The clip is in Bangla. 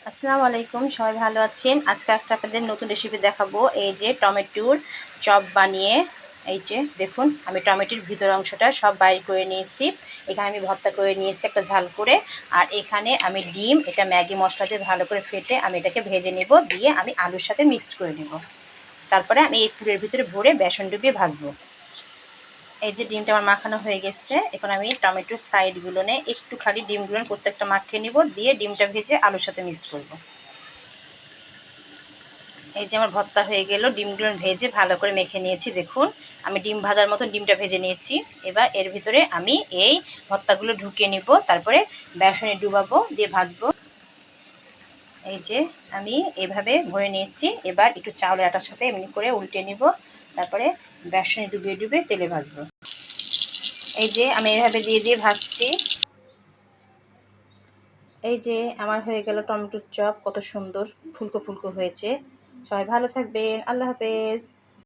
আসসালামু আলাইকুম, সবাই ভালো আছেন? আজকে আপনাদের নতুন রেসিপি দেখাবো। এই যে টমেটোর চপ বানিয়ে, এই যে দেখুন আমি টমেটোর ভিতর অংশটা সব বাইর করে নিয়েছি। এখানে আমি ভর্তা করে নিয়েছি একটা ঝাল করে। আর এখানে আমি ডিম, এটা ম্যাগি মশলা দিয়ে ভালো করে ফেটে আমি এটাকে ভেজে নেব, দিয়ে আমি আলুর সাথে মিক্সড করে নেব। তারপরে আমি এই পুরের ভিতরে ভরে বেসন ডুবিয়ে ভাজবো। এই যে ডিমটা আমার মাখানো হয়ে গেছে। এখন আমি টমেটোর সাইডগুলো নিয়ে একটু খালি ডিমগুলো প্রত্যেকটা মাখিয়ে নিব, দিয়ে ডিমটা ভেজে আলুর সাথে মিক্সড করব। এই যে আমার ভর্তা হয়ে গেল, ডিমগুলো ভেজে ভালো করে মেখে নিয়েছি। দেখুন আমি ডিম ভাজার মতন ডিমটা ভেজে নিয়েছি। এবার এর ভিতরে আমি এই ভর্তাগুলো ঢুকিয়ে নিব, তারপরে বেসনে ডুবাবো, দিয়ে ভাজবো। এই যে আমি এভাবে ভরে নিয়েছি। এবার একটু চাউলের আটার সাথে এমনি করে উল্টে নিব, তারপরে বেসনে ডুবিয়ে ডুবিয়ে তেলে ভাজবো। এই যে আমি এভাবে দিয়ে দিয়ে ভাজছি। এই যে আমার হয়ে গেল টমেটোর চপ, কত সুন্দর ফুলকো ফুলকো হয়েছে। সবাই ভালো থাকবেন, আল্লাহ হাফেজ।